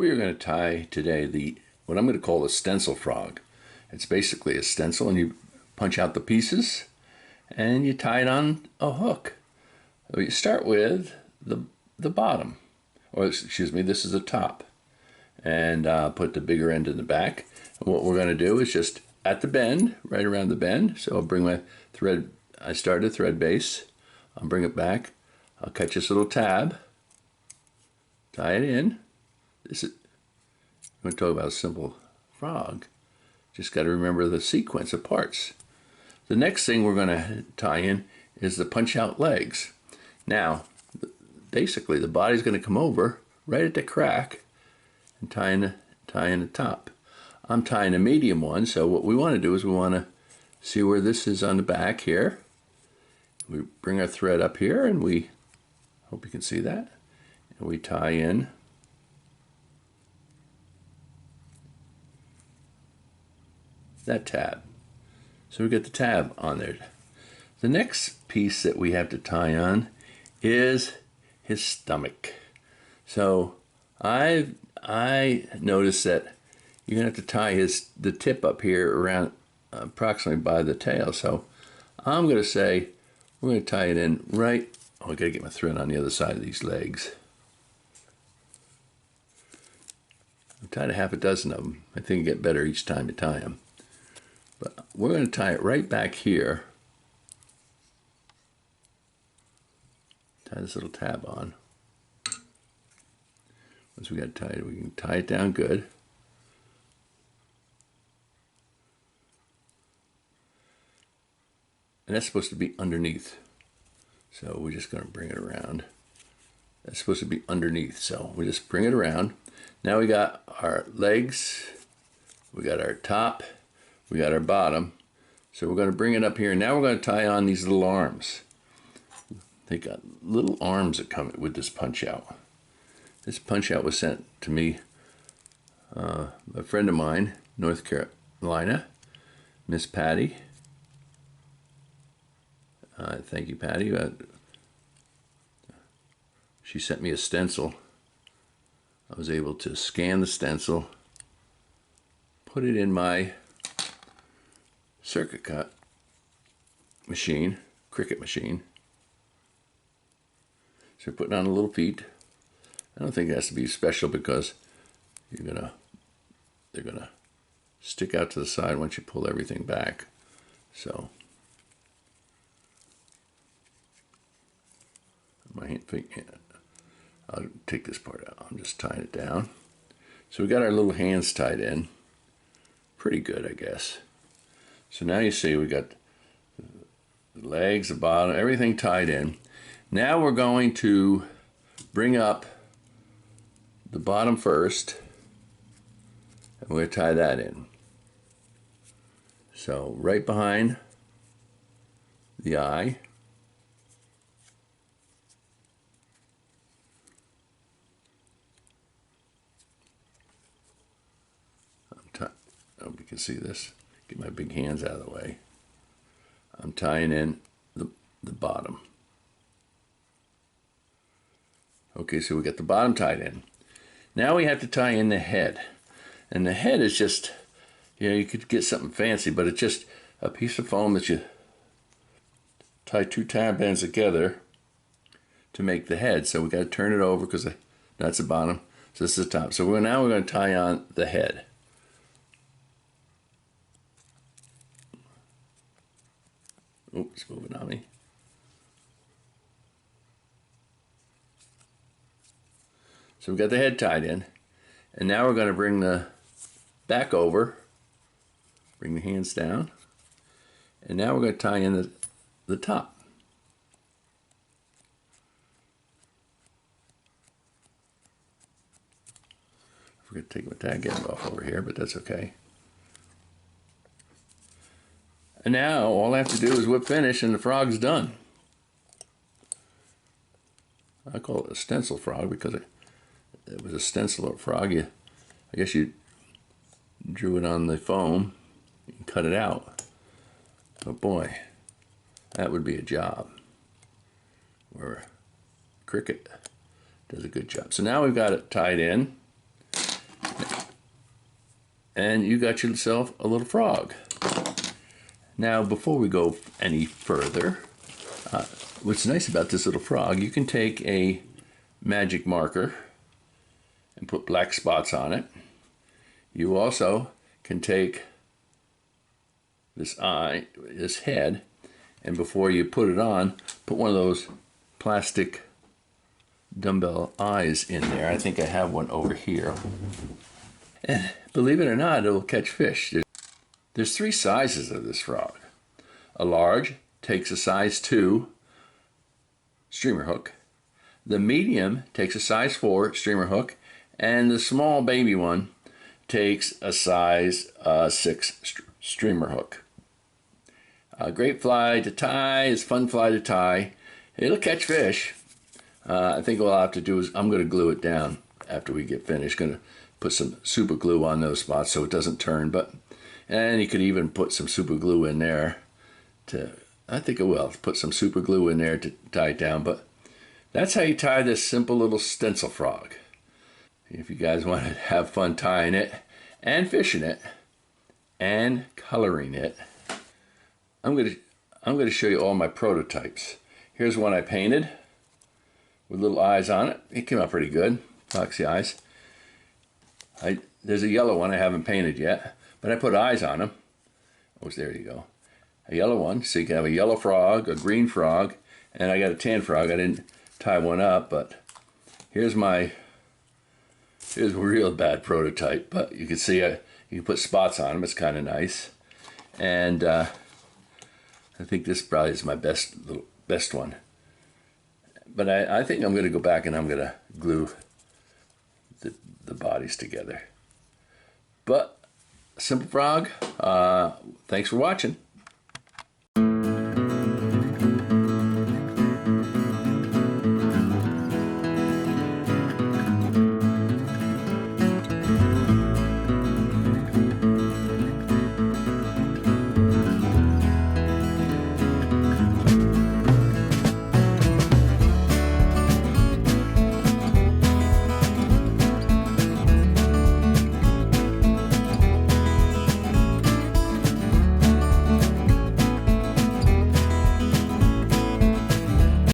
We are going to tie today what I'm going to call a stencil frog. It's basically a stencil, and you punch out the pieces and you tie it on a hook. So you start with the bottom, or excuse me, this is the top, and put the bigger end in the back. And what we're going to do is just at the bend, right around the bend. So I'll bring my thread. I start at thread base. I'll bring it back. I'll cut this little tab, tie it in. This is, I'm going to talk about a simple frog. Just got to remember the sequence of parts. The next thing we're going to tie in is the punch out legs. Now, basically the body's going to come over right at the crack and tie in the top. I'm tying a medium one, so what we want to do is we want to see where this is on the back here. We bring our thread up here, and we hope you can see that, and we tie in that tab. So we get the tab on there. The next piece that we have to tie on is his stomach. So I noticed that you're gonna have to tie the tip up here around approximately by the tail. So I'm gonna say we're gonna tie it in right. Oh, I gotta get my thread on the other side of these legs. I've tied a half a dozen of them. I think you get better each time you tie them. But we're going to tie it right back here. Tie this little tab on. Once we got it tied, we can tie it down good. And that's supposed to be underneath. So we're just going to bring it around. That's supposed to be underneath, so we just bring it around. Now we got our legs, we got our top, we got our bottom. So we're going to bring it up here. Now we're going to tie on these little arms. They got little arms that come with this punch out. This punch out was sent to me, a friend of mine, North Carolina, Miss Patty. Thank you, Patty. She sent me a stencil. I was able to scan the stencil, put it in my circuit cut machine, Cricut machine. So we're putting on the little feet. I don't think it has to be special because they're gonna stick out to the side once you pull everything back. So my hand, I'll take this part out. I'm just tying it down. So we got our little hands tied in. Pretty good, I guess. So now you see we got the legs, the bottom, everything tied in. Now we're going to bring up the bottom first, and we're going to tie that in. So right behind the eye. I hope you can see this. Get my big hands out of the way. I'm tying in the bottom. Okay, so we got the bottom tied in. Now we have to tie in the head. And the head is just, you could get something fancy, but it's just a piece of foam that you tie two tab ends together to make the head. So we got to turn it over because that's the bottom. So this is the top. So now we're going to tie on the head. Oh, it's moving on me. So we've got the head tied in, and now we're going to bring the back over, bring the hands down, and now we're going to tie in the top. I forgot to take my tag end off over here, but that's okay. And now all I have to do is whip finish and the frog's done. I call it a stencil frog because it was a stencil of a frog. I guess you drew it on the foam and cut it out. But boy, that would be a job. Where Cricut does a good job. So now we've got it tied in. and you got yourself a little frog. Now, before we go any further, what's nice about this little frog, you can take a magic marker and put black spots on it. You also can take this eye, this head, and before you put it on, put one of those plastic dumbbell eyes in there. I think I have one over here. And believe it or not, it'll catch fish. There's 3 sizes of this frog. A large takes a size 2 streamer hook. The medium takes a size 4 streamer hook. And the small baby one takes a size 6 streamer hook. A great fly to tie. It's a fun fly to tie. It'll catch fish. I think what I'll have to do is I'm going to glue it down after we get finished. Going to put some super glue on those spots so it doesn't turn. And you could even put some super glue in there I think I will put some super glue in there to tie it down. But that's how you tie this simple little stencil frog. If you guys want to have fun tying it and fishing it and coloring it, I'm going to show you all my prototypes. Here's one I painted with little eyes on it. It came out pretty good, foxy eyes. There's a yellow one I haven't painted yet, but I put eyes on them. Oh, there you go. A yellow one, so you can have a yellow frog, a green frog, and I got a tan frog. I didn't tie one up, but here's a real bad prototype. But you can see you can put spots on them. It's kind of nice, and I think this probably is my best one. But I think I'm going to go back and I'm going to glue the bodies together. But Simple Frog, thanks for watching.